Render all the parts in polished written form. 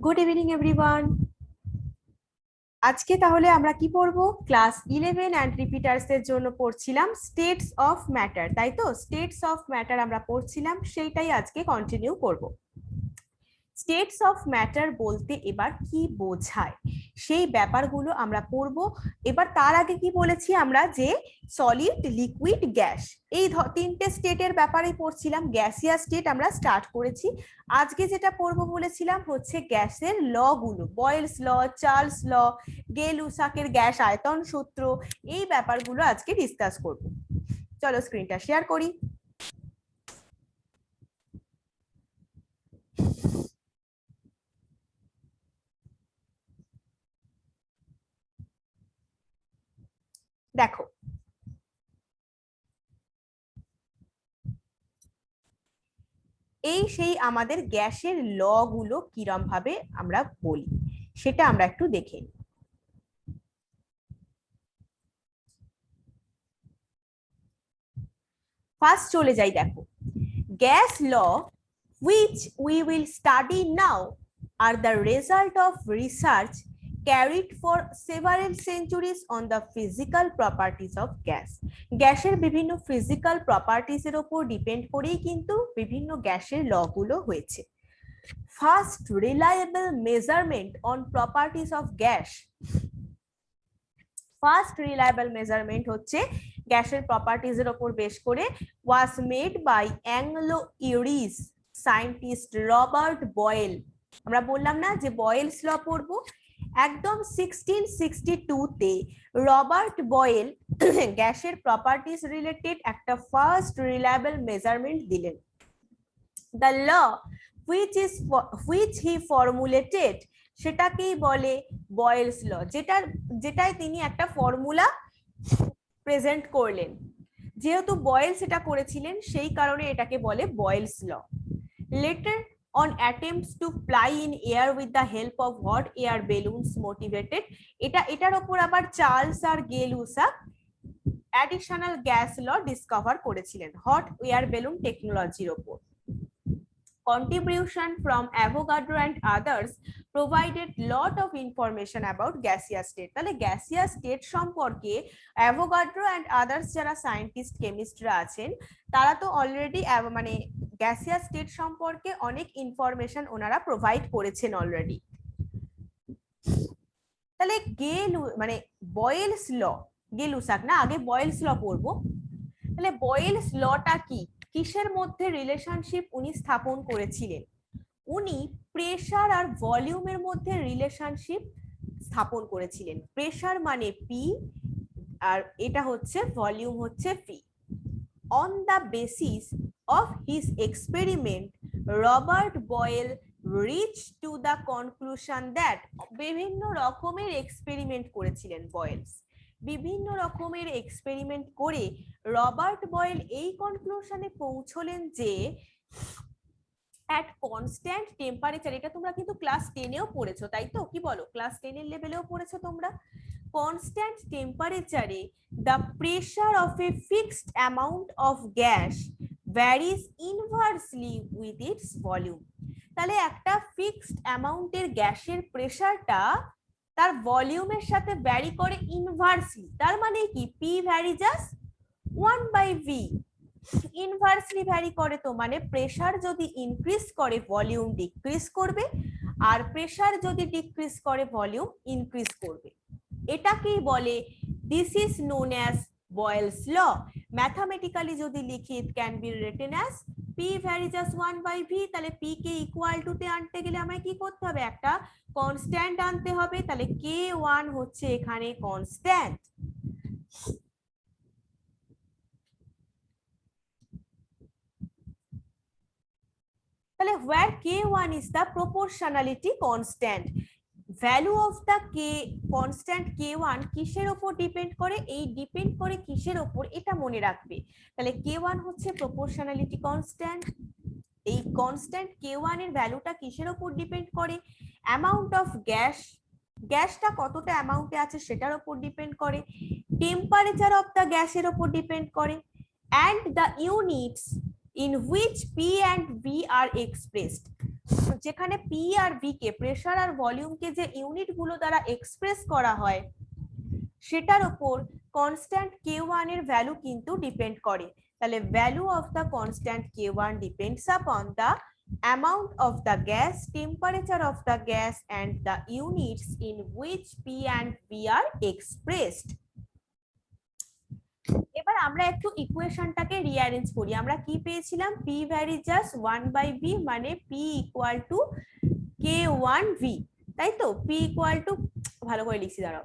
Good evening everyone. আজকে তাহলে আমরা কি পড়বো? ক্লাস 11 অ্যান্ড রিপিটার্স এর জন্য পড়ছিলাম স্টেটস অফ ম্যাটার, তাই তো? স্টেটস অফ ম্যাটার আমরা পড়ছিলাম, সেইটাই আজকে কন্টিনিউ করব। স্টেটস অফ ম্যাটার বলতে এবার কি বোঝায় সেই ব্যাপারগুলো আমরা পড়বো। এবার তার আগে কি বলেছি আমরা, যে সলিড, লিকুইড, গ্যাস, এই তিনটে স্টেটের ব্যাপারে পড়ছিলাম। গ্যাসিয়াস স্টেট আমরা স্টার্ট করেছি। আজকে যেটা পড়বো বলেছিলাম হচ্ছে গ্যাসের ল গুলো, বয়েলস ল, চার্লস ল, গে লুসাকের গ্যাস আয়তন সূত্র, এই ব্যাপারগুলো আজকে ডিসকাস করব। চলো স্ক্রিনটা শেয়ার করি। দেখো, এই সেই আমাদের গ্যাসের ল গুলো কিরম ভাবে আমরা বলি সেটা আমরা একটু দেখে নিই। ফার্স্ট চলে যাই, দেখো, gas law which we will study now are the result of research carried for several centuries on the physical properties of gas. গ্যাসের বিভিন্ন ফিজিক্যাল প্রপার্টিজ এর উপর ডিপেন্ড করেই কিন্তু বিভিন্ন গ্যাসের ল গুলো হয়েছে। First reliable measurement on properties of gas, first reliable measurement হচ্ছে গ্যাসের প্রপার্টিজ এর উপর বেশ করে was made by Anglo Irish scientist Robert Boyle. আমরা বললাম না যে বয়েলস ল পড়বো, একদম 1662 তে রবার্ট বয়েল গ্যাসের প্রপার্টিজ রিলেটেড একটা ফার্স্ট রিলায়েবল মেজারমেন্ট দিলেন। The law which he formulated সেটাকেই বলে বয়েলস ল, যেটাই তিনি একটা ফর্মুলা প্রেজেন্ট করলেন। যেহেতু বয়েল সেটা করেছিলেন সেই কারণে এটাকে বলে Boyle's law. Later on attempts to fly in air with the help of hot air balloons motivated, এটার উপর আবার চার্লস আর গে লুসাক অ্যাডিশনাল গ্যাস ল ডিসকভার করেছিলেন হট এয়ার বেলুন টেকনোলজির উপর। Contribution from Avogadro and others provided lot of information about gaseous state. তাহলে gaseous state সম্পর্কে Avogadro and others যারা scientist কেমিস্টরা আছেন তারা তো অলরেডি মানে গ্যাসিয়াস স্টেট সম্পর্কে অনেক ইনফরমেশন ওনারা প্রোভাইড করেছেন অলরেডি। তাহলে মানে বয়েলস ল, গে লুসাক না, আগে বয়েলস ল পড়বো। তাহলে বয়েলস লটা কি, কিসের মধ্যে রিলেশনশিপ উনি স্থাপন করেছিলেন? উনি প্রেসার আর ভলিউমের মধ্যে রিলেশনশিপ স্থাপন করেছিলেন। প্রেসার মানে পি আর এটা হচ্ছে ভলিউম হচ্ছে P. On the basis of his experiment Robert boil rich to the conclusion that, বিভিন্ন রকমের এক্সপেরিমেন্ট করেছিলেন বয়েলস, বিভিন্ন রকমের এক্সপেরিমেন্ট করে রবার্ট বয়েল এই কনক্লুশনে পৌঁছলেন যে অ্যাট কনস্ট্যান্ট টেম্পারেচার, এটা তোমরা কিন্তু ক্লাস 10 এও পড়েছো, তাই তো? কি বলো, ক্লাস 10 এর লেভেলেও পড়েছো তোমরা। কনস্ট্যান্ট টেম্পারেচারে the pressure of a fixed amount of gas varies inversely with its volume. তাহলে একটা ফিক্সড অ্যামাউন্টের গ্যাসের প্রেসারটা তার ভলিউমের সাথে ভ্যারি করে ইনভার্সলি। তার মানে কি, P varies 1/v, inversely vary করে। তো মানে প্রেসার যদি ইনক্রিজ করে ভলিউম ডিক্রিজ করবে, আর প্রেসার যদি ডিক্রিজ করে ভলিউম ইনক্রিজ করবে। এটাকেই বলে, this is known as Boyle's law. Mathematically যদি লিখি, it can be written as P varies 1/v। তাহলে পি কে ইকুয়াল টু তে আনতে গেলে আমায় কি করতে হবে, একটা কনস্ট্যান্ট আনতে হবে। তাহলে k1 হচ্ছে এখানে কনস্ট্যান্ট। তাহলে where k1 is the proportionality constant, value of the K constant k1 কিসের উপর ডিপেন্ড করে, এই ডিপেন্ড করে কিসের উপর, এটা মনে রাখবে। তাহলে k1 হচ্ছে প্রপোর্শনালিটি কনস্ট্যান্ট। এই কনস্ট্যান্ট k1 এর ভ্যালুটা কিসের উপর ডিপেন্ড করে, অ্যামাউন্ট অফ গ্যাস, গ্যাসটা কতটা অ্যামাউন্টে আছে সেটার উপর ডিপেন্ড করে, টেম্পারেচার অফ দা গ্যাসের উপর ডিপেন্ড করে, and the units in which P and V are expressed, যেখানে P R V K pressure আর ভলিউমকে যে ইউনিট গুলো দ্বারা এক্সপ্রেস করা হয় সেটার উপর কনস্ট্যান্ট K1 এর ভ্যালু কিন্তু ডিপেন্ড করে। তাহলে value of the constant K1 depends upon the amount of the gas, temperature of the gas and the units in which P and V are expressed. এবার আমরা একটু ইকুয়েশনটাকে রিঅ্যারেঞ্জ করি। আমরা কি পেয়েছিলাম? P ভ্যারি জাস্ট 1/V মানে P equal to K1V, তাই তো? P ইকুয়াল টু, ভালো করে লিখছি দাঁড়াও,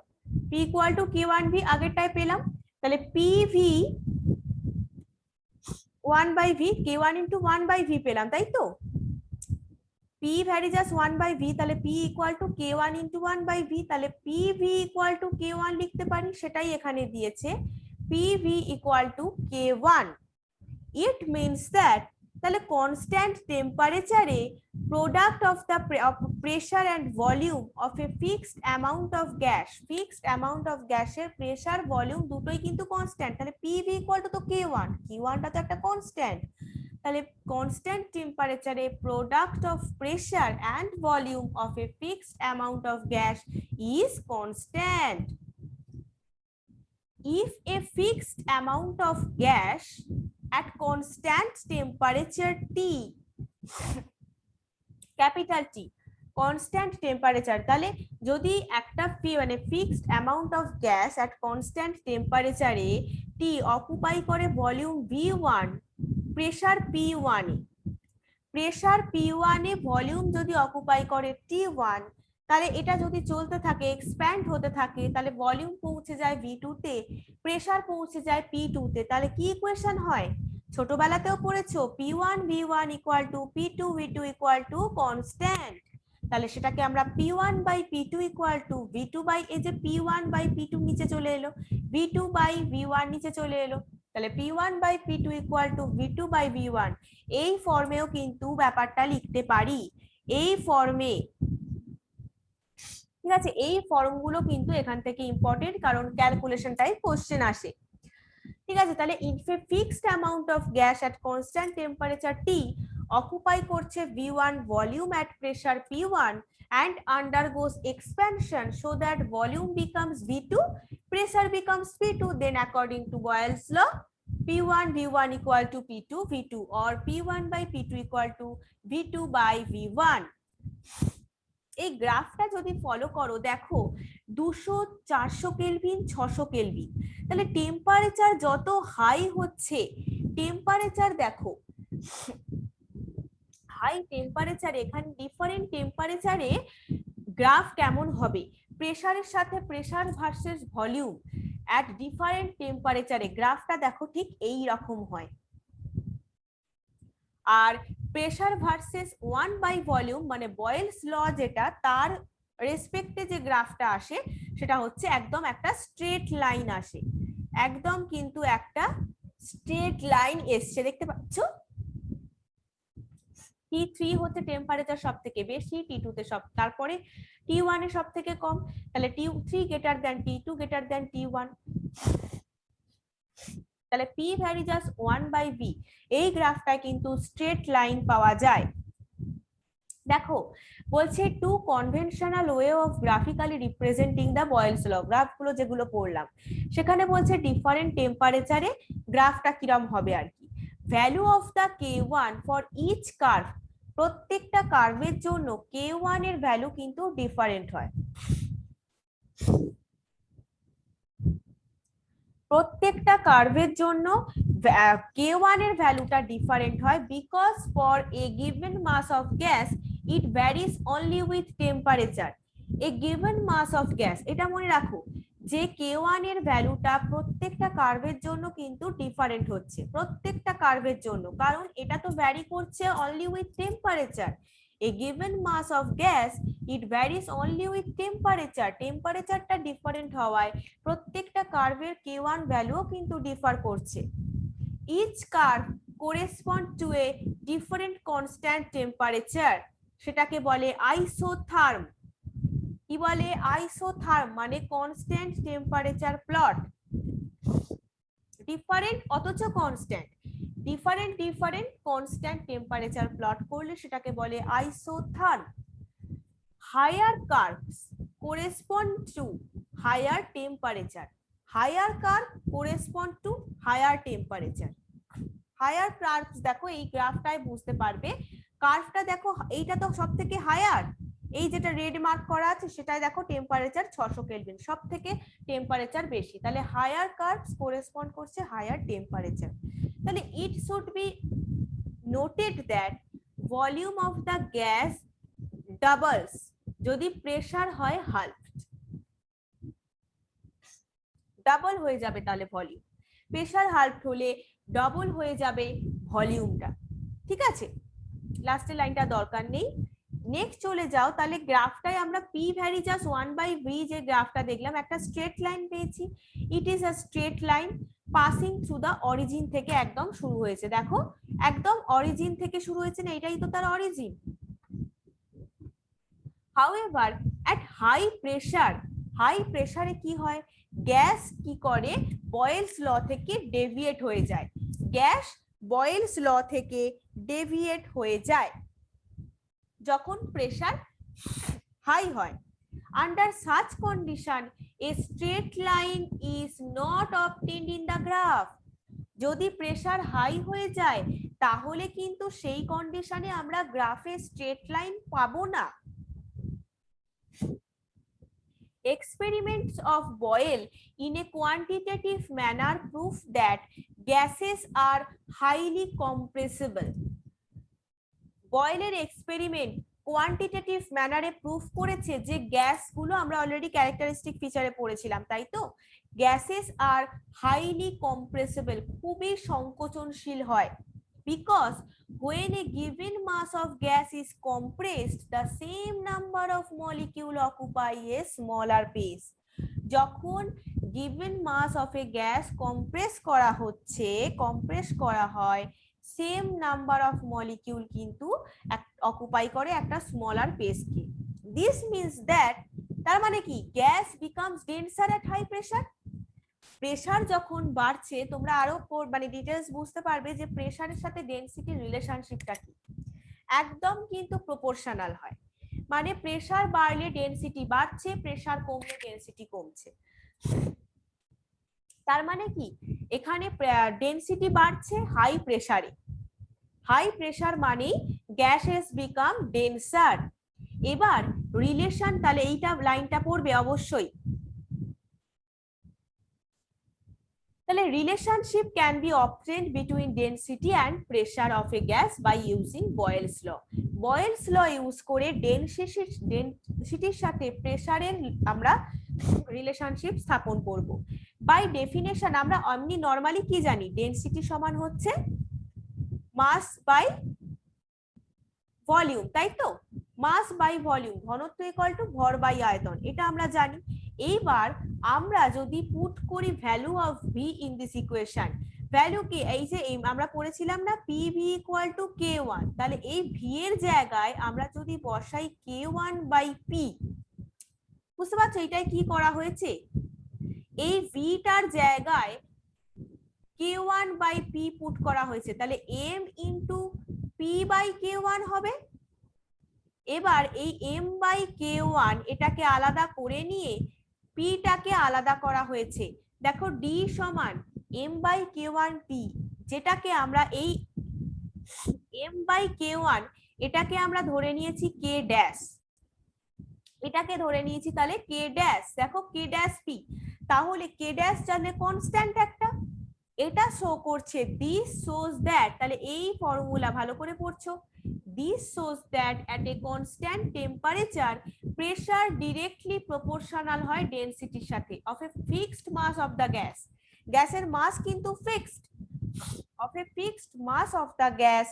P ইকুয়াল টু K1V আগেরটায় পেলাম। তাহলে PV 1/V, K1 into 1/V পেলাম, তাই তো? P ভ্যারি জাস্ট 1/V, তাহলে P equal to K1 into 1/V, তাহলে PV ইকুয়াল টু K1 লিখতে পারি, সেটাই এখানে দিয়েছে, PV equal to K1. It means that তাহলে কনস্ট্যান্ট টেম্পারেচারে product of the pressure and volume of a fixed amount of gas, fixed amount of গ্যাসের pressure volume দুটোই কিন্তু কনস্ট্যান্ট। তাহলে PV ইকুয়াল টু তো K1, K1টা তো একটা কনস্ট্যান্ট। তাহলে কনস্ট্যান্ট টেম্পারেচারে product of pressure and volume of a fixed amount of gas is constant. If a fixed amount of gas at constant temperature T, capital T, constant temperature, তাহলে যদি একটা মানে fixed amount of gas at constant temperature A T occupy করে volume V1, pressure P1 এ, pressure P1 এ volume যদি occupy করে T1, তাহলে এটা যদি চলতে থাকে, এক্সপ্যান্ড হতে থাকে, তাহলে ভলিউম পৌঁছে যায় V2 তে, প্রেসার পৌঁছে যায় P2 তে। তাহলে কি ইকুয়েশন হয়? ছোটবেলাতেও পড়েছো, P1 V1 equal to P2 V2 equal to constant. তাহলে সেটাকে আমরা P1 by P2 equal to V2 by, এই যে P1 বাই P2 নিচে চলে এলো, V2 বাই V1 নিচে চলে এলো, তাহলে P1 by P2 equal to V2 by V1। এই ফর্মেও কিন্তু ব্যাপারটা লিখতে পারি, এই ফর্মে। ঠিক আছে, এই ফর্মগুলো কিন্তু এখান থেকে ইম্পর্টেন্ট, কারণ ক্যালকুলেশন টাইপ কোশ্চেন আসে। ঠিক আছে, তাহলে if A fixed amount of gas at constant temperature T occupy করছে V1 volume at pressure P1 and undergoes expansion so that volume becomes V2, pressure becomes P2, then according to Boyle's law P1 V1 equal to P2 V2 or P1 by P2 equal to V2 by V1. এই গ্রাফটা যদি follow করো, দেখো 200, 400 kelvin, 600 kelvin, তাহলে temperature যত high হচ্ছে, temperature দেখো high টেম্পারেচারে, এখানে ডিফারেন্ট টেম্পারেচারে গ্রাফ কেমন হবে, প্রেসারের সাথে pressure versus volume at different টেম্পারেচারে গ্রাফটা দেখো ঠিক এই রকম হয়। আর প্রেসার ভার্সেস 1 বাই ভলিউম মানে বয়েলস ল যেটা, তার রেসপেক্টে যে গ্রাফটা আসে সেটা হচ্ছে একদম একটা স্ট্রেট লাইন আসে, একদম কিন্তু একটা স্ট্রেট লাইন এসছে, দেখতে পাচ্ছ? T3 হচ্ছে টেম্পারেচার সব থেকে বেশি, T2 তে সব, তারপরে T1 এ সব থেকে কম, তাহলে T3 greater than T2 greater than T1, তাহলে P ভ্যারি জাস্ট 1/V। এই গ্রাফটায় কিন্তু স্ট্রেট লাইন পাওয়া যায়। দেখো বলছে two conventional way of graphically representing the Boyle's law, গ্রাফগুলো যেগুলো পড়লাম সেখানে বলছে ডিফারেন্ট টেম্পারেচারে গ্রাফটা কিরম হবে আর কি। Value of the K1 for each curve, প্রত্যেকটা কার্ভের জন্য K1 এর ভ্যালু কিন্তু ডিফারেন্ট হয়, প্রত্যেকটা কার্ভের জন্য K1 এর ভ্যালুটা ডিফারেন্ট হয়, because for a given mass of gas it varies only with temperature. A given mass of gas, এটা মনে রাখো যে K1 এর ভ্যালুটা প্রত্যেকটা কার্ভের জন্য কিন্তু ডিফারেন্ট হচ্ছে, প্রত্যেকটা কার্ভের জন্য, কারণ এটা তো ভ্যারি করছে only with temperature. A given mass of gas it varies only with temperature, টেম্পারেচারটা ডিফারেন্ট হওয়ায় প্রত্যেকটা কার্ভের K1 ভ্যালুও কিন্তু ডিফার করছে। Each curve correspond to a different constant temperature, সেটাকে বলে আইসোথার্ম। কি বলে? আইসোথার্ম মানে কনস্ট্যান্ট টেম্পারেচার প্লট, ডিফারেন্ট অথচ constant. Different different constant temperature plot করলে সেটাকে বলে isotherm. Higher curves correspond to higher temperature. Higher curve correspond to higher temperature. Higher curves দেখো এই গ্রাফটায় বুঝতে পারবে, কার্ভটা দেখো এইটা তো সব থেকে হায়ার, এই যেটা রেড মার্ক করা আছে সেটাই দেখো টেম্পারেচার 600 কেলভিন, সব থেকে টেম্পারেচার বেশি, তাহলে হায়ার কার্ভস করেসপন্ড করছে হায়ার টেম্পারেচার। তাহলে it should be noted that volume of the gas doubles যদি প্রেসার হয় হাল্ফ, ডাবল হয়ে যাবে তাহলে ভলিউম, প্রেসার হাল্ফ হলে ডবল হয়ে যাবে ভলিউমটা। ঠিক আছে, লাস্টের লাইনটা দরকার নেই। নেক্সট চলে যাও, তাহলে গ্রাফটাই আমরা পি ভ্যারি জাস্ট 1/v যে গ্রাফটা দেখলাম একটা স্ট্রেট লাইন পেয়েছি। It is a straight line passing through the origin থেকে একদম শুরু হয়েছে, দেখো একদম অরিজিন থেকে শুরু হয়েছে না, এটাই তো তার origin. However, at high pressure, high pressure কি হয়, গ্যাস কি করে বয়েলস ল থেকে ডেভিয়েট হয়ে যায়, গ্যাস বয়েলস ল থেকে ডেভিয়েট হয়ে যায় যখন প্রেসার হাই হয়। Under such condition, a straight line is not obtained in the graph. যদি প্রেসার হাই হয়ে যায় তাহলে কিন্তু সেই কন্ডিশনে আমরা গ্রাফে স্ট্রেট লাইন পাবো না। Experiments of Boyle in a quantitative manner prove that gases are highly compressible. Boyle-এর এক্সপেরিমেন্ট কোয়ান্টিটেটিভ ম্যানারে প্রুফ করেছে যে গ্যাসগুলো, আমরা অলরেডি ক্যারেক্টারিস্টিক ফিচারে পড়েছিলাম তাই তো, গ্যাসেস আর হাইলি কম্প্রেসিবল, খুবই সংকোচনশীল হয়। Because when a given mass of gas is compressed, the same number of molecule occupy a smaller space. যখন given mass of a gas compress করা হচ্ছে, কম্প্রেস করা হয়, সেম নাম্বার অফ মলিকিউল কিন্তু occupy করে একটা স্মলার স্পেসকে। This means that, তার মানে কি, gas becomes denser at high pressure. Pressure যখন বাড়ছে, তোমরা আরো মানে ডিটেলস বুঝতে পারবে যে প্রেসারের সাথে ডেনসিটির রিলেশনশিপটা কি, একদম কিন্তু প্রপোর্শনাল হয়। মানে প্রেসার বাড়লে ডেনসিটি বাড়ছে, প্রেসার কমলে ডেনসিটি কমছে। তার মানে কি, এখানে ডেনসিটি বাড়ছে হাই প্রেসারে, হাই প্রেসার মানে গ্যাসেস বিকাম ডেন্সার। এবার রিলেশন, তাহলে এইটা লাইনটা পড়বে অবশ্যই। তাহলে relationship can be obtained between density and pressure of a gas by using Boyle's law. Boyle's law use করে ডেনসিটির সাথে প্রেসারের আমরা রিলেশনশিপ স্থাপন করব। বাই ডেফিনেশন আমরা এমনি নরমালি কি জানি, ডেনসিটি সমান হচ্ছে মাস বাই ভলিউম, তাই তো, মাস বাই ভলিউম, ঘনত্ব ইকুয়াল টু ভর বাই আয়তন, এটা আমরা জানি। এইবার আমরা যদি পুট করি value of V in this equation, value কি, এই যে আমরা পড়েছিলাম না P V equal to k1, তাহলে এই ভি এর জায়গায় আমরা যদি বসাই k1 বাই পি, বুঝতে পারছো এটাই কি করা হয়েছে, এই ভিটার জায়গায় k1 বাই পি পুট করা হয়েছে, তাহলে m into P by k1 হবে। এবার এই m বাই k1 এটাকে আলাদা করে নিয়ে পিটাকে আলাদা করা হয়েছে, দেখো ডি সমান m বাই k1 পি, যেটাকে আমরা এই m বাই k1 এটাকে আমরা ধরে নিয়েছি k ড্যাশ, এটাকে ধরে নিয়েছি তাহলে k ড্যাশ, দেখো k ড্যাশ পি, তাহলে k ড্যাশ জানলে কনস্ট্যান্ট একটা, এটা শো করছে দিস শোজ দ্যাট, তাহলে এই ফর্মুলা ভালো করে পড়ছো, this shows that at a constant temperature pressure directly proportional হয় ডেনসিটির সাথে of a fixed mass of the gas, গ্যাসের মাস কিন্তু fixed, of a fixed mass of the gas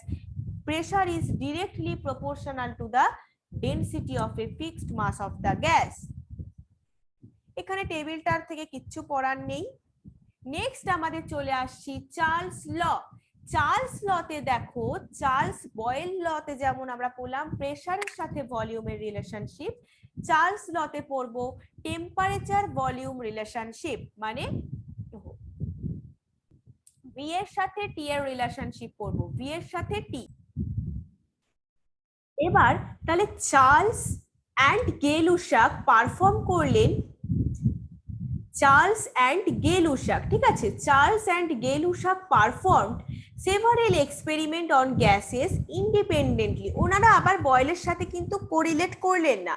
pressure is directly proportional to the density of a fixed mass of the gas। এখানে টেবিলটার থেকে কিচ্ছু পড়ার নেই। Next আমাদের চলে আসছি চার্লস ল। চার্লস লতে দেখো, চার্লস বয়েল লতে যেমন আমরা পড়লাম প্রেসারের সাথে ভলিউমের রিলেশনশিপ, চার্লস লতে পড়বো টেম্পারেচার ভলিউম রিলেশনশিপ, মানে ভি এর সাথে টি এর রিলেশনশিপ করব, ভি এর সাথে টি। এবার তাহলে চার্লস অ্যান্ড গে লুসাক পারফর্ম করলেন, চার্লস অ্যান্ড গে লুসাক, ঠিক আছে, Charles and gay লুসাক performed several experiment on gases independently. ওনারা আবার বয়েলের সাথে কিন্তু কোরিলেট করলেন না,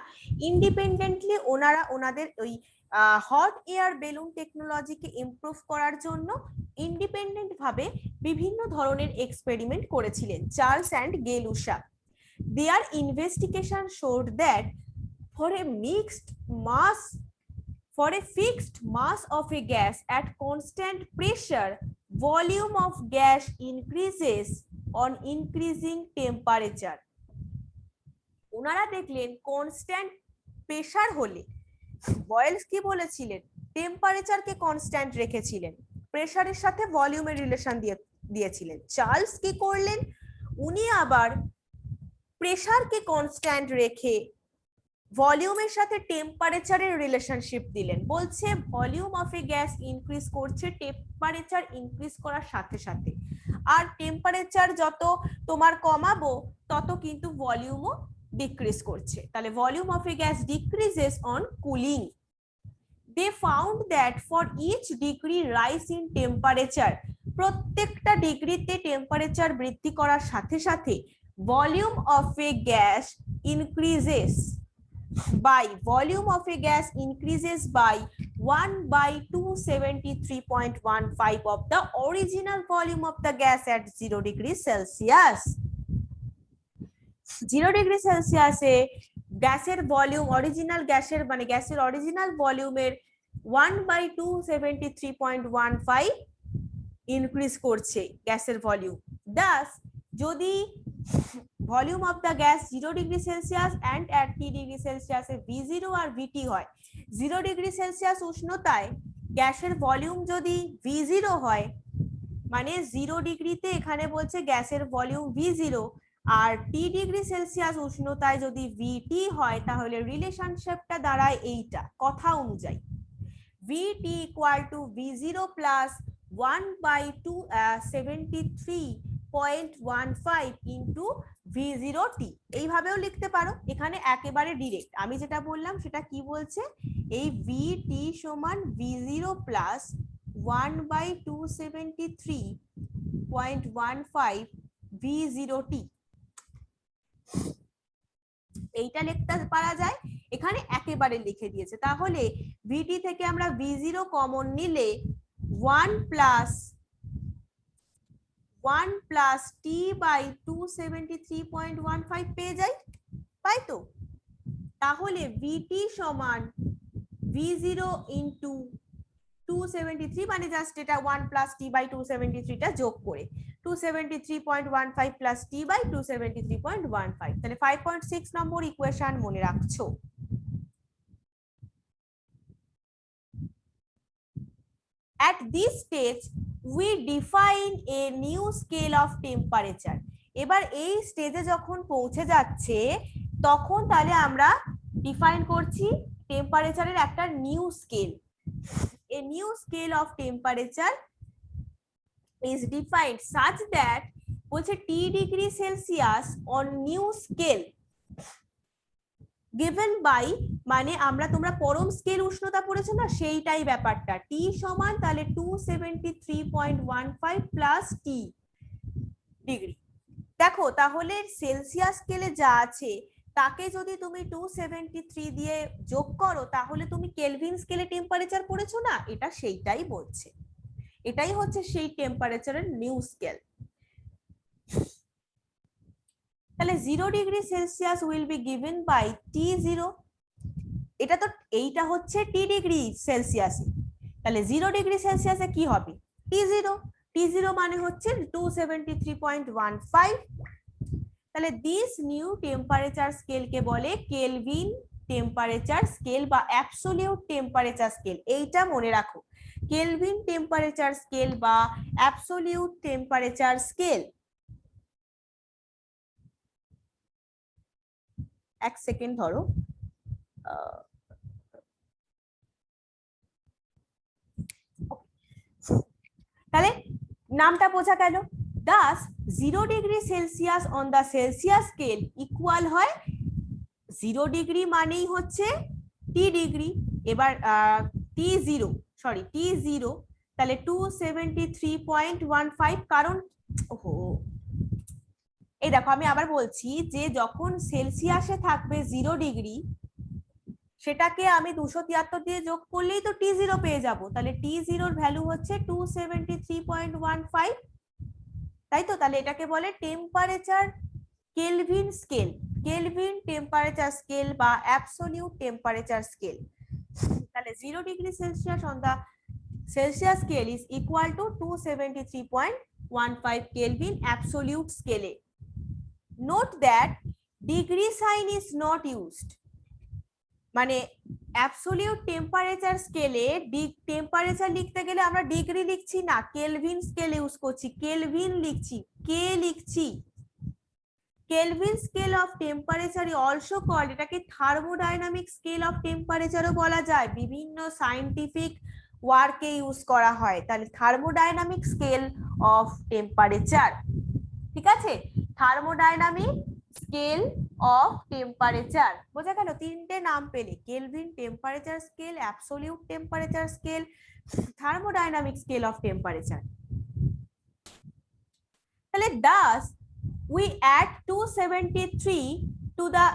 ইন্ডিপেন্ডেন্টলি ওনারা ওনাদের ওই হট এয়ার বেলুন টেকনোলজিকে ইমপ্রুভ করার জন্য ইন্ডিপেন্ডেন্ট ভাবে বিভিন্ন ধরনের এক্সপেরিমেন্ট করেছিলেন Charles and gay লুসাক। Their investigation showed that for a fixed mass of a gas at constant pressure, volume of gas increases on increasing temperature. ওনারা দেখলেন কনস্ট্যান্ট প্রেসার হলে, বয়েলস কি বলেছিলেন, টেম্পারেচারকে কনস্ট্যান্ট রেখেছিলেন, প্রেসারের সাথে ভলিউমের রিলেশন দিয়েছিলেন। চার্লস কি করলেন, উনি আবার প্রেসারকে কনস্ট্যান্ট রেখে ভলিউমের সাথে টেম্পারেচারের রিলেশনশিপ দিলেন। বলছে volume of a gas increase করছে টেম্পারেচার ইনক্রিজ করার সাথে সাথে, আর টেম্পারেচার যত তোমার কমাবো তত কিন্তু ভলিউমও ডিক্রিজ করছে, তাহলে volume of a gas decreases on cooling. They found that for each degree rise in temperature, প্রত্যেকটা ডিগ্রিতে টেম্পারেচার বৃদ্ধি করার সাথে সাথে volume of a gas increases by 1/273.15 of the original volume of the gas at 0 degrees Celsius. 0 degree সেলসিয়াসে গ্যাসের volume, original গ্যাসের মানে গ্যাসের অরিজিনাল ভলিউমের 1/273.15 ইনক্রিজ করছে গ্যাসের ভলিউম। দাস যদি volume of the gas 0 degree Celsius and at T degree সেলসিয়াসে V0 আর VT হয়, 0 ডিগ্রি সেলসিয়াস উষ্ণতায় গ্যাসের ভলিউম যদি V0 হয়, মানে 0 ডিগ্রিতে এখানে বলছে গ্যাসের ভলিউম V0, আর টি ডিগ্রি সেলসিয়াস উষ্ণতায় যদি VT হয়, তাহলে রিলেশনশিপটা দাঁড়ায় এইটা কথা অনুযায়ী, VT equal to V0 plus 1/273.15 into V0T। এইভাবেও লিখতে পারো, এখানে একেবারে ডিরেক্ট আমি যেটা বললাম সেটা কি বলছে, এই VT সমান V0 প্লাস 1/273.15 V0T, এইটা লিখতে পারা যায়, এখানে একেবারে লিখে দিয়েছে। তাহলে VT থেকে আমরা V0 কমন নিলে 1 প্লাস T বাই 273.15 পেয়ে যাই, তাই তো? তাহলে VT সমান V0 ইন্টু 273, মানে জাস্ট এটা 1 প্লাস T বাই 273 টা যোগ করে 273.15 প্লাস T বাই 273.15, তাহলে 5.6 নম্বর ইকুয়েশন মনে রাখছো। At this stage we define a new scale of temperature. এবার এই স্টেজে যখন পৌঁছে যাচ্ছে তখন তাহলে আমরা ডিফাইন করছি টেম্পারেচারের একটা new scale. A new scale of temperature is defined such that বলছে T degree Celsius on new scale given by, মানে আমরা তোমরা পরম স্কেল উষ্ণতা পড়েছো না, সেইটাই ব্যাপারটা, T সমান তাহলে 273.15 প্লাস T ডিগ্রি। দেখো তাহলে সেলসিয়াস স্কেলে যা আছে তাকে যদি তুমি 273 দিয়ে যোগ করো তাহলে তুমি কেলভিন স্কেলে টেম্পারেচার পড়েছো না, এটা সেইটাই বলছে, এটাই হচ্ছে সেই টেম্পারেচারের নিউ স্কেল। তাহলে 0 degree Celsius will be given by T0, এটা তো এইটা হচ্ছে T ডিগ্রি সেলসিয়াসে, তাহলে 0 ডিগ্রি সেলসিয়াসে কি হবে T0, T0 মানে হচ্ছে 273.15, তাহলে দিস নিউ টেম্পারেচার স্কেল কে বলে কেলভিন টেম্পারেচার স্কেল বা অ্যাবসোলিউট টেম্পারেচার স্কেল, এইটা মনে রাখো, কেলভিন টেম্পারেচার স্কেল বা অ্যাবসোলিউট টেম্পারেচার স্কেল। এক সেকেন্ড ধরো, তাহলে নামটা বোঝা গেল। Thus 0 degree Celsius on the Celsius scale equal হয় 0 ডিগ্রি মানেই হচ্ছে টি ডিগ্রি। এবার T0 সরি T0 তাহলে 273.15, কারণ ওহো এই দেখো আমি আবার বলছি যে যখন সেলসিয়াসে থাকবে 0 ডিগ্রি সেটাকে আমি 273 দিয়ে যোগ করলেই তো T0 পেয়ে যাব, তাহলে T0 এর ভ্যালু হচ্ছে 273.15, তাই তো? তাহলে এটাকে বলে temperature kelvin scale, kelvin temperature scale বা অ্যাবসলিউট টেম্পারেচার স্কেল। তাহলে 0 degree Celsius on the Celsius scale is equal to 273.15 kelvin absolute স্কেলে। Note that degree sign is not used, মানে অ্যাবসলিউট টেম্পারেচার স্কেলে টেম্পারেচার লিখতে গেলে আমরা ডিগ্রি লিখছি না, কেলভিন স্কেল ইউজ করছি, কেলভিন লিখছি, কে লিখছি। Kelvin scale of temperature also called, এটাকে থার্মোডাইনামিক স্কেল অফ টেম্পারেচারও বলা যায়, বিভিন্ন সায়েন্টিফিক ওয়ার্কে ইউজ করা হয়। তাহলে থার্মোডাইনামিক স্কেল অফ টেম্পারেচার, ঠিক আছে, থার্মোডাইনামিক স্কেল অফ টেম্পারেচার বোঝা গেল। তিনটে নাম পেলে, Kelvin temperature scale, absolute temperature scale, thermodynamic scale of temperature. তাহলে thus we add 273 to the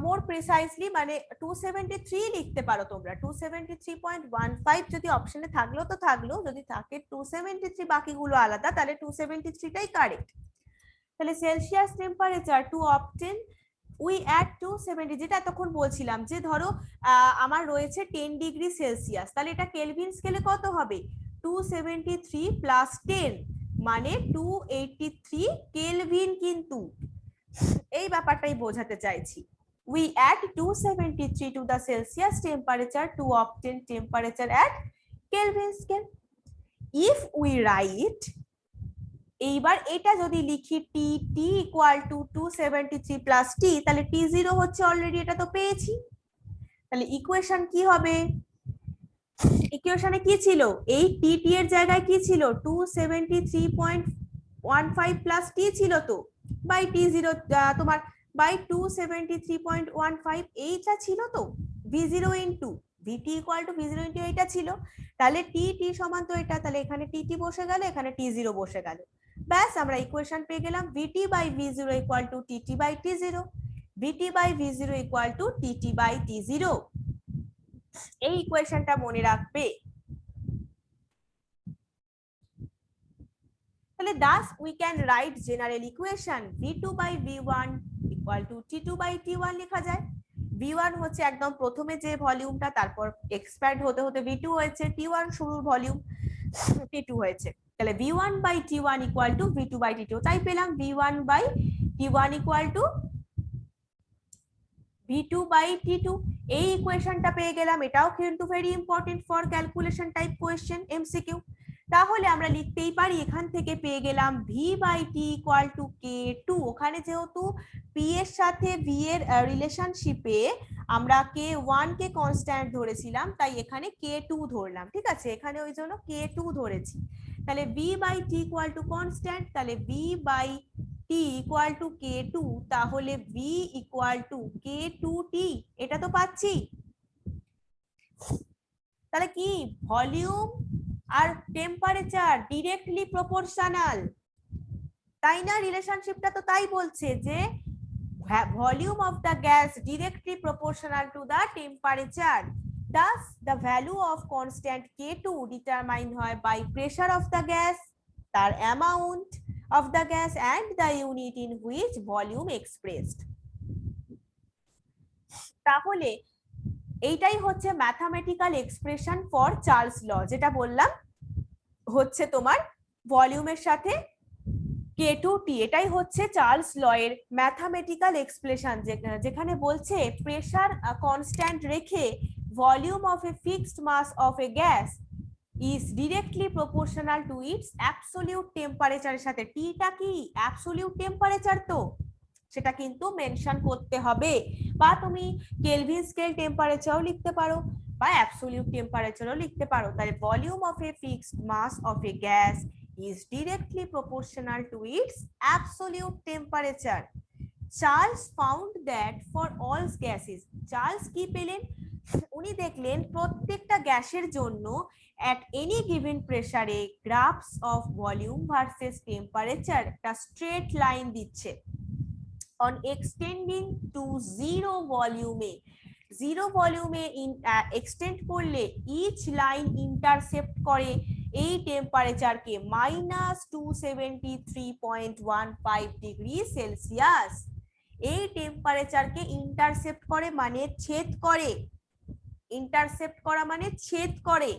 more precisely, মানে 273 লিখতে পারো তোমরা, 273.15 যদি অপশনে থাকলো তো থাকলো, যদি থাকে 273 বাকিগুলো আলাদা, তাহলে 273 টাই কারেক্ট। তাহলে Celsius temperature to obtain we add 270, যেটা এতক্ষণ বলছিলাম যে ধরো আমার রয়েছে 10 ডিগ্রি সেলসিয়াস, তাহলে এটা কেলভিন স্কেলে কত হবে? 273 প্লাস 10 মানে 283 কেলভিন, কিন্তু এই ব্যাপারটাই বোঝাতে চাইছি। We add 273 to the Celsius temperature to obtain temperature at Kelvin scale. If we write, এইবার এটা যদি লিখি T equal to 273 plus T, তাহলে T0 হচ্ছে অলরেডি, এটা তো পেয়েছি। তাহলে ইকুয়েশন কি হবে? ইকুয়েশনে কি ছিল? এই TT এর জায়গায় কি ছিল? 273.15 প্লাস T ছিল তো, বাই T0 তোমার বাই 273.15 এইটা ছিল তো, V0 into VT equal to V0 into এইটা ছিল। তাহলে TT সমান তো এটা, তাহলে এখানে TT বসে গেল, এখানে T0 বসে গেল, ব্যাস আমরা ইকুয়েশন পেয়ে গেলাম। VT by V0 equal to TT by T0, VT by V0 equal to TT by T0। এই ইকুয়েশনটা মনে রাখবে। তাহলে thus we can write general equation V2 by V1 equal to T2 by T1 লেখা যায়। V1 হচ্ছে একদম প্রথমে যে ভলিউমটা, তারপর এক্সপ্যান্ড হতে হতে V2 হয়েছে, T1 শুরুর ভলিউম, T2 হয়েছে। তাহলে V1 by T1 equal to V2 by T2, তাই পেলাম V1 by T1 equal to V2 by T2। এই ইকুয়েশনটা পেয়ে গেলাম, এটাও কিন্তু very important for calculation type question MCQ। তাহলে আমরা লিখতেই পারি, এখান থেকে পেয়ে গেলাম V by T equal to K2। ওখানে যেহেতু P এর সাথে V এর রিলেশনশিপে আমরা K1 কে কনস্ট্যান্ট ধরেছিলাম, তাই এখানে K2 ধরলাম, ঠিক আছে, এখানে ওই জন্য K2 ধরেছি। তাহলে V by T equal to constant, তাহলে V by T equal to K2, তাহলে V equal to K2T, এটা তো পাচ্ছি। তাহলে কি ভলিউম আর টেম্পারেচার ডিরেক্টলি প্রপোর্শনাল, তাই না? রিলেশনশিপটা তো তাই বলছে যে volume of the gas directly proportional to the temperature. Thus the value of constant K2 determined হয় by pressure of the gas, তার amount of the gas and the unit in which volume expressed। তাহলে এইটাই হচ্ছে mathematical expression for Charles ল, যেটা বললাম হচ্ছে তোমার ভলিউমের সাথে K2T, এটাই হচ্ছে চার্লস ল এর ম্যাথামেটিক্যাল এক্সপ্রেশন, যেখানে বলছে প্রেসার কনস্ট্যান্ট রেখে volume of a fixed mass of a gas is directly proportional to its absolute টেম্পারেচারের সাথে। টিটা কি অ্যাবসলিউট টেম্পারেচার, তো সেটা কিন্তু মেনশন করতে হবে, বা তুমি কেলভিন স্কেল টেম্পারেচারও লিখতে পারো বা অ্যাবসলিউট টেম্পারেচারও লিখতে পারো। তাহলে volume of a fixed mass of a gas is directly proportional to its absolute temperature. Charles found that for all gases, Charles কি পেলেন, উনি দেখলেন প্রত্যেকটা গ্যাসের জন্য at any given pressure A graphs of volume versus temperature একটা straight line দিচ্ছে। on extending to zero volume এ জিরো ভলিউমে এক্সটেন্ড করলে ইচ লাইন ইন্টারসেপ্ট করে এই টেম্পারেচারকে -273.15 ডিগ্রি সেলসিয়াস। এই টেম্পারেচারকে ইন্টারসেপ্ট করে মানে ছেদ করে, ইন্টারসেপ্ট করা মানে ছেদ করে।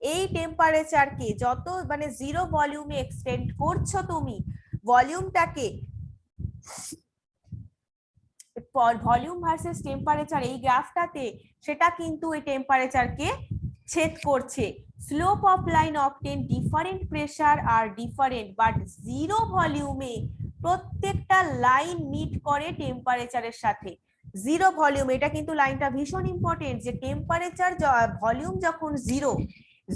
এই টেম্পারেচারকে যত মানে জিরো ভলিউমে এক্সটেন্ড করছো তুমি ভলিউমটাকে, ভলিউম ভার্সেস টেম্পারেচার এই গ্রাফটাতে, সেটা কিন্তু এই টেম্পারেচারকে ছেদ করছে। Slope of line obtain different pressure are different, but zero ভলিউমে প্রত্যেকটা লাইন মিট করে টেম্পারেচারের সাথে। জিরো ভলিউম, এটা কিন্তু লাইনটা ভীষণ ইম্পর্টেন্ট, যে টেম্পারেচার ভলিউম যখন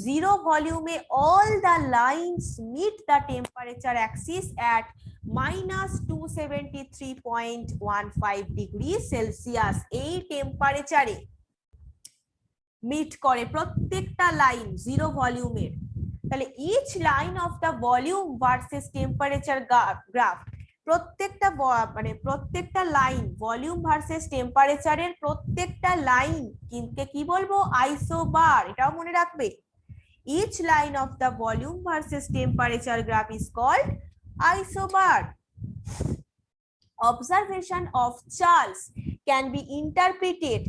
জিরো ভলিউমে all the lines meet the temperature axis at -273.15 degree Celsius. এই টেম্পারেচারে মিট করে প্রত্যেকটা লাইন জিরো ভলিউমের। তাহলে each line of the volume versus temperature graph, প্রত্যেকটা মানে প্রত্যেকটা লাইন ভলিউম ভার্সেস টেম্পারেচারের প্রত্যেকটা লাইন কিন্তু কি বলবো, আইসোবার, এটাও মনে রাখবে। Each line of the volume versus temperature graph is called isobar. Observation of Charles can be interpreted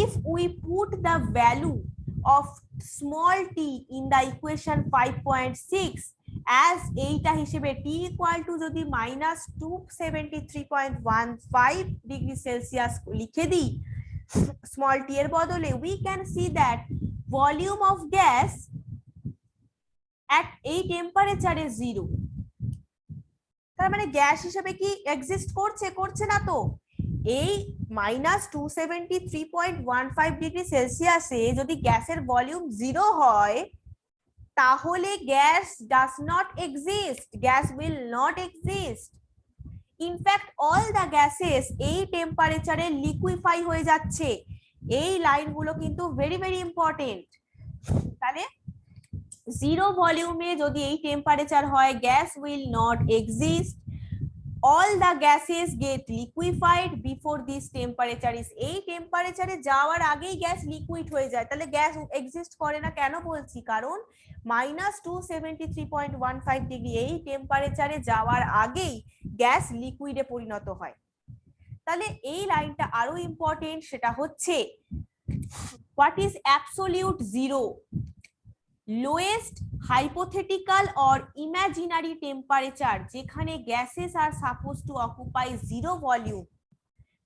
if we put the value of small t in the equation 5.6 as এইটা হিসেবে t equal to যদি -273.15 degree Celsius লিখে দিই small t এর বদলে, we can see that volume of gas at এই টেম্পারেচারে 0। তার মানে গ্যাস হিসেবে কি এক্সিস্ট করছে, করছে না তো। এই -273.15 ডিগ্রি সেলসিয়াসে যদি গ্যাসের ভলিউম 0 হয় তাহলে gas does not exist, gas will not exist. In fact all the gases এই টেম্পারেচারে লিকুইফাই হয়ে যাচ্ছে। এই লাইনগুলো কিন্তু ভেরি ভেরি ইম্পর্টেন্ট। তাহলে জিরো ভলিউমে যদি এই টেম্পারেচার হয় gas will not exist, all the gases get liquefied before this temperature is, এই টেম্পারেচারে যাওয়ার আগেই গ্যাস লিকুইড হয়ে যায়। তাহলে গ্যাস এক্সিস্ট করে না কেন বলছি, কারণ -273.15 ডিগ্রি এই টেম্পারেচারে যাওয়ার আগেই গ্যাস লিকুইডে পরিণত হয়। তাহলে এই লাইনটা আরো ইম্পর্টেন্ট, সেটা হচ্ছে what is absolute zero, lowest hypothetical or imaginary temperature যেখানে গ্যাসেস আর suppose to occupy zero volume,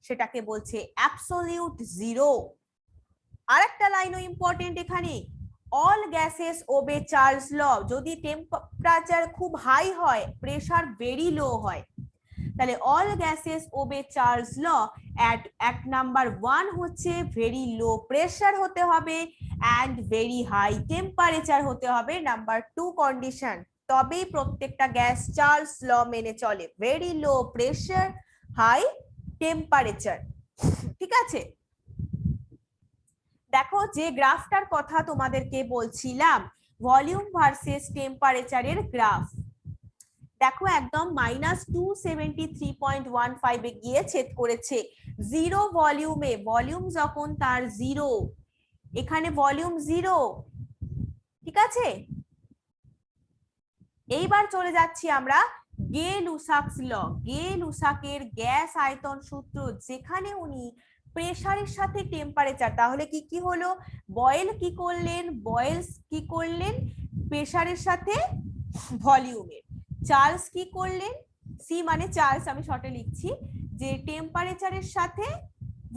সেটাকে বলছে অ্যাবসোলিউট জিরো। আরেকটা লাইনও ইম্পর্টেন্ট এখানে, all gases obey Charles law, যদি টেম্পারেচার খুব হাই হয় প্রেসার ভেরি লো হয়, তাহলে অল গ্যাসেস ওবে চার্লস ল এক নাম্বার 1 হচ্ছে ভেরি লো প্রেসার হতে হবে অ্যান্ড ভেরি হাই টেম্পারেচার হতে হবে নাম্বার 2 কন্ডিশন, তবেই প্রত্যেকটা গ্যাস চার্লস ল মেনে চলে, very low pressure high temperature. ঠিক আছে, দেখো যে গ্রাফটার কথা তোমাদেরকে বলছিলাম ভলিউম ভার্সেস টেম্পারেচারের গ্রাফ, দেখো একদম -273.15 এ গিয়ে ছেদ করেছে জিরো ভলিউমে। ভলিউম যখন তার 0, এখানে ভলিউম 0, ঠিক আছে। এইবার চলে যাচ্ছি আমরা গে-লুসাকস ল, গে-লুসাকের গ্যাস আয়তন সূত্র, যেখানে উনি প্রেসারের সাথে টেম্পারেচার, তাহলে কি কি হলো, বয়েল কি করলেন, বয়েলস কি করলেন প্রেসারের সাথে ভলিউমের, চার্লস কি করলেন, সি মানে চার্লস আমি শর্টে লিখছি, যে টেম্পারেচারের সাথে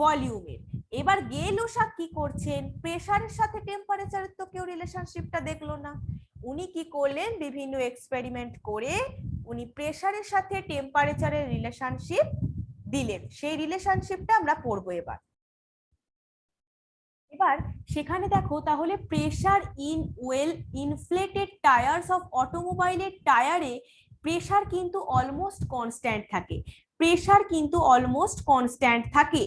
ভলিউমের। এবার গে-লুসাক কি করছেন, প্রেসারের সাথে টেম্পারেচারের তো কেউ রিলেশনশিপটা দেখলো না, উনি কি করলেন বিভিন্ন এক্সপেরিমেন্ট করে উনি প্রেসারের সাথে টেম্পারেচারের রিলেশনশিপ দিলেন, সেই রিলেশনশিপটা আমরা পড়বো এবার। এবার সেখানে দেখো তাহলে pressure in well inflated tyres of অটোমোবাইলের টায়ারে প্রেসার কিন্তু অলমোস্ট কনস্ট্যান্ট থাকে, প্রেসার কিন্তু অলমোস্ট কনস্ট্যান্ট থাকে।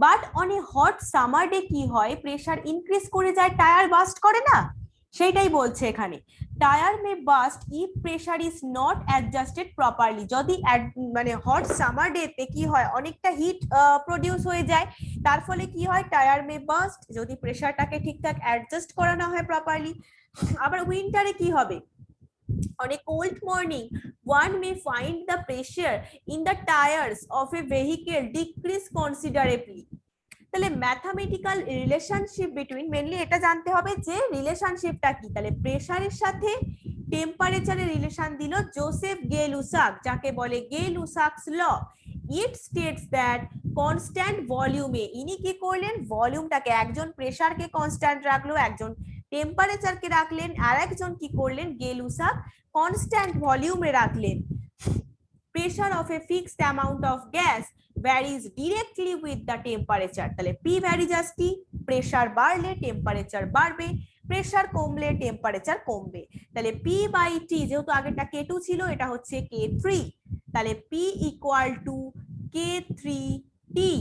But on a hot summer day কি হয়, প্রেসার ইনক্রিজ করে যায়, টায়ার বাস্ট করে না, সেইটাই বলছে এখানে। Tyre may burst if pressure is not adjusted properly, যদি মানে হট সামার ডেতে কি হয় অনেকটা হিট প্রডিউস হয়ে যায়, তার ফলে কি হয় টায়ার মে বাস্ট, যদি প্রেসারটাকে ঠিকঠাক অ্যাডজাস্ট করা না হয় প্রপারলি। আবার উইন্টারে কি হবে, on a cold morning one may find the pressure in the tires of a vehicle decrease considerably। তাহলে ম্যাথামেটিক্যাল রিলেশনশিপ বিটুইন, মেনলি এটা জানতে হবে যে রিলেশনশিপটা কি, তাহলে প্রেসারের সাথে টেম্পারেচারের রিলেশন দিল জোসেফ গে লুসাক, যাকে বলে গে লুসাকস ল। ইট স্টেটস দ্যাট কনস্ট্যান্ট ভলিউমে, ইনি কি করলেন ভলিউমটাকে, একজন প্রেসারকে কনস্ট্যান্ট রাখলো, একজন টেম্পারেচারকে রাখলেন, আর একজন কি করলেন গে লুসাক কনস্ট্যান্ট ভলিউমে রাখলেন। Pressure of a fixed amount of gas varies directly with the temperature, তাহলে পি ভ্যারিজাস টি, প্রেসার বাড়লে টেম্পারেচার বাড়বে, প্রেসার কমলে টেম্পারেচার কমবে। তাহলে পি বাই টি, যেহেতু আগেরটা কে2 ছিল এটা হচ্ছে কে3, তাহলে পি ইকুয়াল টু কে3টি।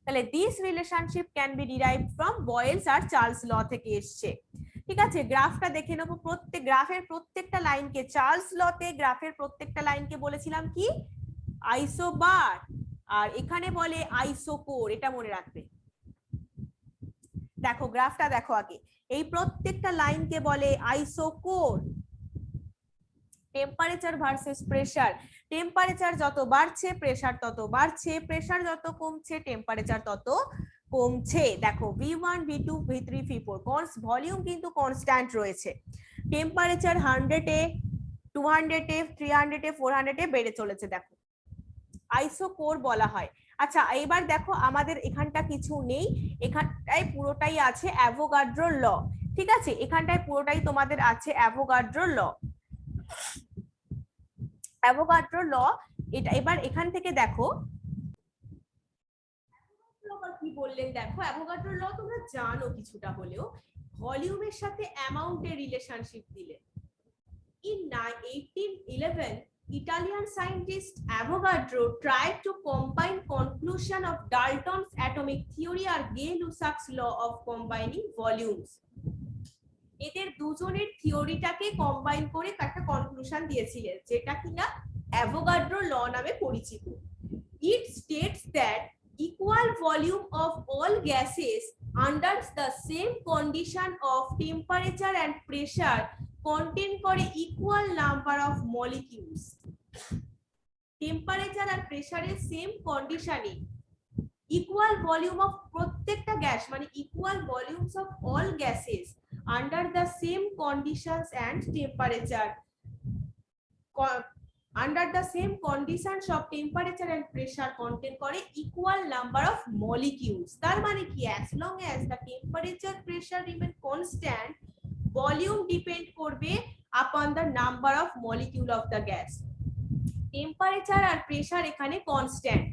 তাহলে this relationship can be derived from Boyle's আর চার্লস ল থেকে এসছে। ঠিক আছে, গ্রাফটা দেখে নেবো, প্রত্যেক গ্রাফের প্রত্যেকটা লাইনকে, চার্লস লতে গ্রাফের প্রত্যেকটা লাইনকে বলেছিলাম কি আইসোবার, আর এখানে বলে আইসোকোর, এটা মনে রাখবে। দেখো গ্রাফটা দেখো আগে, এই প্রত্যেকটা লাইনকে বলে আইসোকোর। টেম্পারেচার ভার্সেস প্রেসার, টেম্পারেচার যত বাড়ছে প্রেসার তত বাড়ছে, প্রেসার যত কমছে টেম্পারেচার তত কমছে। দেখো V1 V2 V3 V4 volume কিন্তু কনস্ট্যান্ট রয়েছে, টেম্পারেচার 100 এ 200 এ 300 এ 400 এ বেড়ে চলেছে, দেখো আইসোকোর বলা হয়। আচ্ছা এবার দেখো আমাদের এখানটা কিছু নেই, এখানটায় পুরোটাই আছে অ্যাভোগাড্রো ল। ঠিক আছে, এখানটায় পুরোটাই তোমাদের আছে অ্যাভোগাড্রো ল, অ্যাভোগাড্রো ল। এটা এবার এখান থেকে দেখো কি বললেন, দেখো অ্যাভোগাড্রো ল তোমরা জানো কিছুটা হলেও, ভলিউমের সাথে অ্যামাউন্টের রিলেশনশিপ দিলে। In 1811 Italian scientist Avogadro tried to combine conclusion of Dalton's atomic theory R Gay-Lussac's law of combining volumes। এদের দুজনের থিওরিটাকে কম্বাইন করে একটা কনক্লুশন দিয়েছিলেন, যেটা কিনা অ্যাভোগাড্রো ল নামে পরিচিত। It states that equal volume of all gases under the same condition of temperature and pressure contain করে equal number of molecules। Temperature আর প্রেসারের সেম কন্ডিশনে ইকুয়াল ভলিউম অফ প্রত্যেকটা গ্যাস, মানে equal volumes of all gases under the same conditions and temperature, under the same conditions of temperature and pressure contain করে equal number of molecules। তার মানে কি, as long as the temperature pressure remain constant volume depend করবে upon the number of molecule of the gas। temperature R pressure এখানে constant,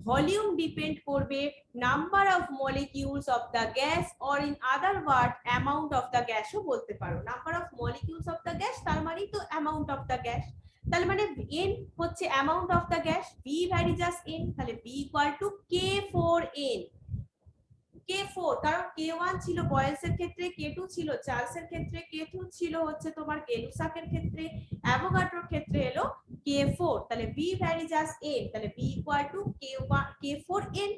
volume depend করবে number of molecules of the gas, or in other word amount of the gas ও বলতে পারো। number of molecules of the gas তার মানে তো amount of the gas, তাহলে মানে n হচ্ছে amount of the gas, v varies as n, তাহলে v equal to k4n। k4 কারণ k1 ছিল বয়েলস এর ক্ষেত্রে, k2 ছিল চার্লস এর ক্ষেত্রে, k2 ছিল হচ্ছে তোমার গে-লুসাকের ক্ষেত্রে, অ্যাভোগাড্রোর ক্ষেত্রে হলো k4, তাহলে v ভ্যারিজাস n, তাহলে v ইকুয়াল টু k4n।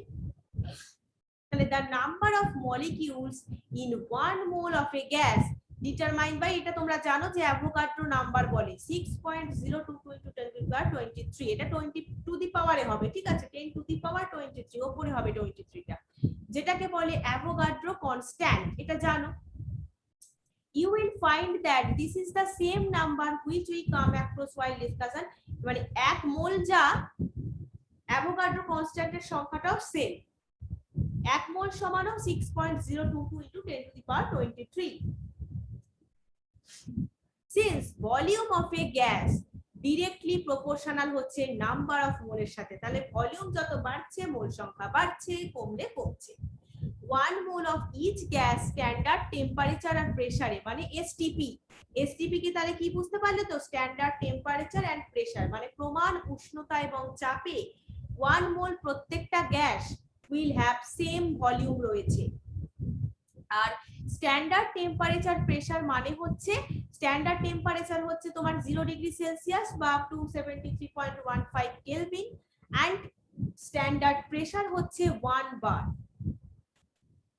তাহলে the number of molecules in 1 mole of a gas determine by, এটা তোমরা জানো যে অ্যাভোগাড্রো নাম্বার বলে 6.022 * 10^23, এটা 20 টু দি পাওয়ারে হবে। ঠিক আছে, 10 টু দি পাওয়ার 23 উপরে হবে 23টা, যেটাকে বলে অ্যাভোগাড্রো কনস্ট্যান্ট, এটা জানো। You will find that this is the same number which we come across while discussion, মানে এক মোল যা অ্যাভোগাড্রো কনস্ট্যান্টের সংখ্যাটাও সেম, এক মোল সমানও 6.022 * 10^23। Since volume of a gas directly proportional হচ্ছে নাম্বার অফ মোলের সাথে। তাহলে ভলিউম যত বাড়ছে মোল সংখ্যা বাড়ছে, কমলে কমছে। 1 mole of each gas standard temperature and pressure মানে STP। STP কি তাহলে কি বুঝতে পারলে তো? স্ট্যান্ডার্ড টেম্পারেচার এন্ড প্রেসার মানে প্রমাণ উষ্ণতা এবং চাপে 1 মোল প্রত্যেকটা gas will have same volume রয়েছে। আর স্ট্যান্ডার্ড টেম্পারেচার প্রেসার মানে হচ্ছে, স্ট্যান্ডার্ড টেম্পারেচার হচ্ছে তোমার 0 ডিগ্রি সেলসিয়াস বা up to 73.15 Kelvin, and standard pressure হচ্ছে 1 বার।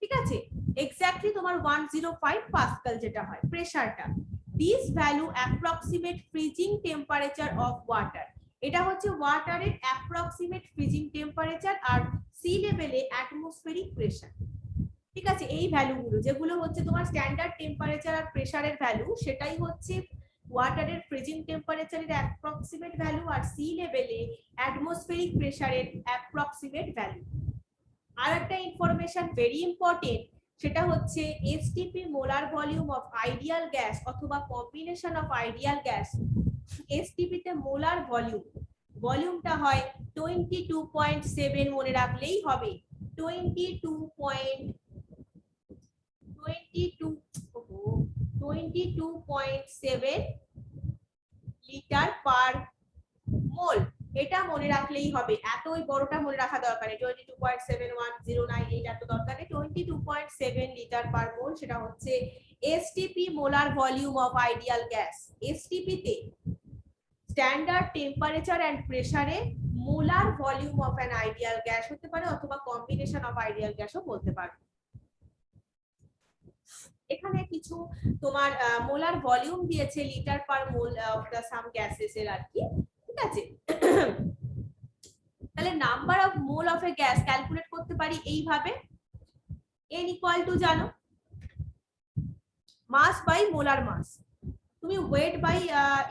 ঠিক আছে, এক্স্যাক্টলি তোমার 105 পাস্কাল যেটা হয় প্রেসারটা। This value approximate freezing temperature of water. এটা হচ্ছে ওয়াটারের অ্যাপ্রক্সিমেট ফ্রিজিং টেম্পারেচার আর সি লেভেলে অ্যাটমসফেরিক প্রেসার। ঠিক আছে, এই ভ্যালুগুলো যেগুলো হচ্ছে তোমার স্ট্যান্ডার্ড টেম্পারেচার আর প্রেসারের ভ্যালু, সেটাই হচ্ছে ওয়াটারের ফ্রিজিং টেম্পারেচারের অ্যাপ্রক্সিমেট ভ্যালু আর সি লেভেলে অ্যাটমসফেরিক প্রেসারের অ্যাপ্রক্সিমেট ভ্যালু। আর একটা ইনফরমেশন ভেরি ইম্পর্টেন্ট, সেটা হচ্ছে STP molar volume of ideal gas অথবা combination of ideal gas. STP তে মোলার ভলিউমটা হয় 22.7, মনে রাখলেই হবে 22.7 লিটার পার মোল। এটা মনে রাখলেই হবে, এত ওই বড়টা মনে রাখা দরকার নেই। 22.7109 এটা তো দরকার নেই। 22.7 লিটার পার মোল সেটা হচ্ছে STP molar volume of ideal gas. STP তে স্ট্যান্ডার্ড টেম্পারেচার এন্ড প্রেসারে molar volume of an ideal gas হতে পারে অথবা কম্বিনেশন অফ আইডিয়াল গ্যাসও বলতে পারে। এখানে কিছু তোমার মোলার ভলিউম দিয়েছে litre per mole of the some gases এর আর কি। ঠিক আছে, তাহলে number of mole of a gas calculate করতে পারি এইভাবে। n ইকুয়াল টু জানো মাস বাই মোলার মাস। তুমি ওয়েট বাই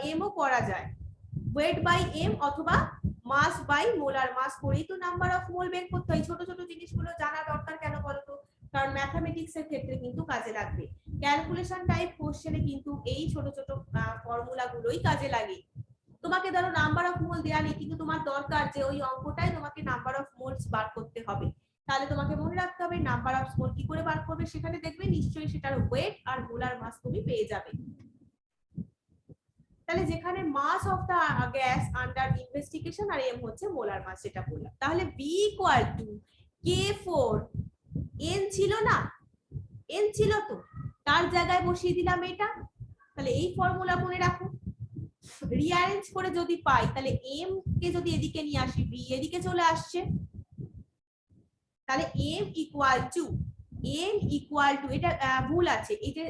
এম ও করা যায়, ওয়েট বাই এম অথবা মাস বাই মোলার মাস করেই তো নাম্বার অফ মোল বের করতে হয়। ছোট ছোট জিনিসগুলো জানা দরকার কেন বলো তো? কারণ ম্যাথমেটিক্স এর ক্ষেত্রে কিন্তু কাজে লাগবে। ক্যালকুলেশন টাইপ কোশ্চেনে কিন্তু এই ছোট ছোট ফর্মুলা গুলোই কাজে লাগে। তোমাকে ধরো নাম্বার অফ মোল দেয়া নেই, কিন্তু তোমার দরকার যে ওই অঙ্কটায় তোমাকে নাম্বার অফ মোলস বার করতে হবে, তাহলে তোমাকে মনে রাখতে হবে নাম্বার অফ মোল কি করে বার করবে। সেখানে দেখবে নিশ্চয়ই সেটার ওয়েট আর মোলার মাস তুমি পেয়ে যাবে। তাহলে যেখানে mass of the gas under investigation আর এম হচ্ছে মোলার মাস যেটা বললাম। তাহলে B equal to K4, n ছিল না, n ছিল তো, তার জায়গায় বসিয়ে দিলাম এটা। তাহলে এই ফর্মুলা মনে রাখো, রিঅ্যারেঞ্জ করে যদি পাই তাহলে m কে যদি এদিকে নিয়ে আসি b এদিকে চলে আসছে। তাহলে m ইকুয়াল টু এটা ভুল আছে, এই যে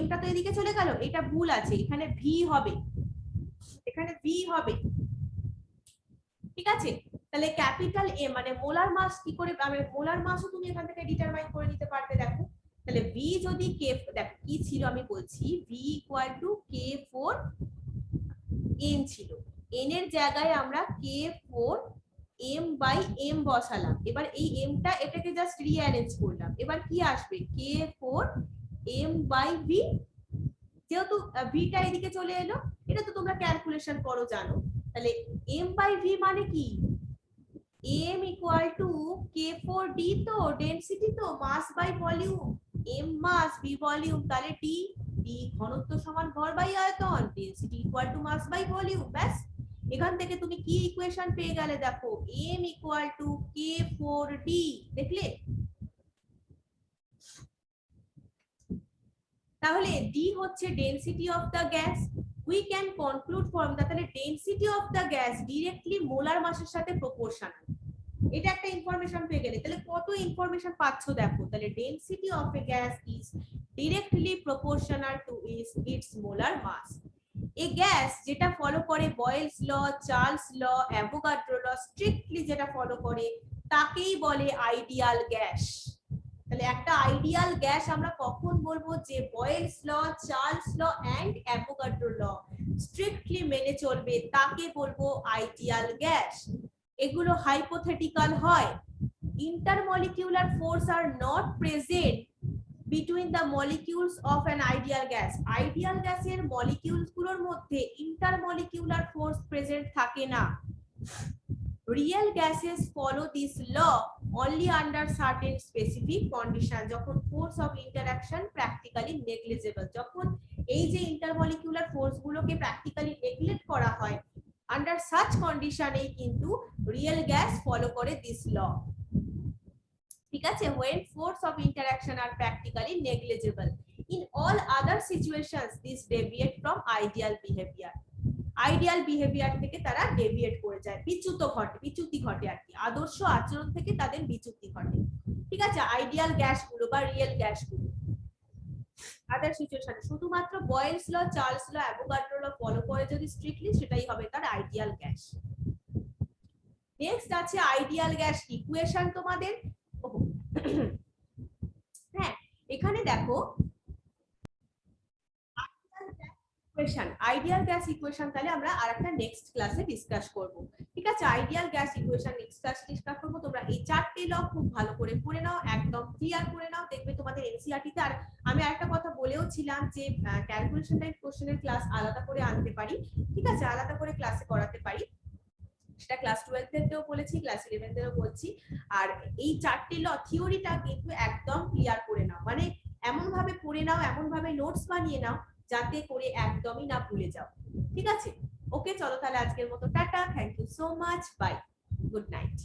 m টা তো এদিকে চলে গেল, এটা ভুল আছে, এখানে v হবে, এখানে v হবে। ঠিক আছে, তাহলে ক্যাপিটাল M মানে মোলার মাস কি করে, মোলার মাসও তুমি এখান থেকে ডিটারমাইন করে নিতে পারবে। দেখো তাহলে V যদি K, দেখো কি ছিল আমি বলছি, V equal to K4 N ছিল, N এর জায়গায় আমরা K4 M বাই M বসালাম। এবার এই M টা এটাকে জাস্ট রিঅ্যারেঞ্জ করলাম। এবার কি আসবে K4 M বাই V, যেহেতু V টা এদিকে চলে এলো, এটা তো তোমরা ক্যালকুলেশন করো জানো। তাহলে M বাই V মানে কি, M ইকুয়াল টু K4D, তো ডেনসিটি তো mass by volume, M mass V volume, তাহলে D ঘনত্ব সমান ভর বাই আয়তন, density equal to mass by volume. ব্যাস, এখান থেকে তুমি কি ইকুয়েশন পেয়ে গেলে দেখো, M ইকুয়াল টু K4D। দেখলে, তাহলে D হচ্ছে density of the gas. We can conclude from that তাহলে density of the gas directly molar মাসের সাথে প্রপোর্শনাল। এটা একটা ইনফরমেশন পেয়ে গেলে, তাহলে কত ইনফরমেশন পাচ্ছো দেখো। তাহলে density of a gas is directly proportional to its molar mass. A gas যেটা ফলো করে Boyle's law, Charles law, Avogadro law, strictly যেটা ফলো করে তাকেই বলে আইডিয়াল গ্যাস। তাহলে একটা আইডিয়াল গ্যাস আমরা কখন বলবো, যে Boyle's law, Charles law and Avogadro law strictly মেনে চলবে, তাকে বলবো আইডিয়াল গ্যাস। এগুলো হাইপোথেটিক্যাল হয়, intermolecular force are not present between the molecules of an ideal gas. Ideal গ্যাসের molecules গুলোর মধ্যে intermolecular force present থাকে না। Real gases follow this law only under certain specific condition, যখন force of interaction practically negligible, যখন এই যে intermolecular force গুলোকে practically neglect করা হয়, under such condition এই কিন্তু real gas follow করে this law। ঠিক আছে, when force of interaction are practically negligible, in all other situations this deviate from ideal behavior, ideal behaviour থেকে তারা ডেভিয়েট করে যায়, বিচ্যুতি ঘটে আর কি, আদর্শ আচরণ থেকে তাদের বিচ্যুতি ঘটে। ঠিক আছে, আইডিয়াল গ্যাসগুলো বা রিয়েল গ্যাসগুলো আদার সিচুয়েশনে শুধুমাত্র বয়েলস law, Charles law, Avogadro law follow করে যদি স্ট্রিক্টলি, সেটাই হবে তার আইডিয়াল গ্যাস। নেক্সট আছে আইডিয়াল গ্যাস ইকুয়েশন তোমাদের। হ্যাঁ, এখানে দেখো ইকুয়েশন, আইডিয়াল গ্যাস ইকুয়েশন তাহলে আমরা আরেকটা নেক্সট ক্লাসে ডিসকাস করব। ঠিক আছে, আইডিয়াল গ্যাস ইকুয়েশন নেক্সট ক্লাসে ডিসকাস করব। তোমরা এই চারটি ল খুব ভালো করে পড়ে নাও, একদম ক্লিয়ার করে নাও, দেখবে তোমাদের এনসিইআরটি তে। আর আমি আরেকটা কথা বলেও ছিলাম যে ক্যালকুলেশন টাইপ কোশ্চেনের ক্লাস আলাদা করে আনতে পারি, ঠিক আছে, আলাদা করে ক্লাসে করাতে পারি, সেটা ক্লাস 12 তেও বলেছি, ক্লাস 11 তেও বলছি। আর এই চারটি ল থিওরিটা কিন্তু একদম ক্লিয়ার করে নাও, মানে এমন ভাবে পড়ে নাও, এমন ভাবে নোটস বানিয়ে নাও যাতে করে একদমই না ভুলে যাও। ঠিক আছে, ওকে, চলো তাহলে আজকের মতো tata, thank you so much, bye, good night.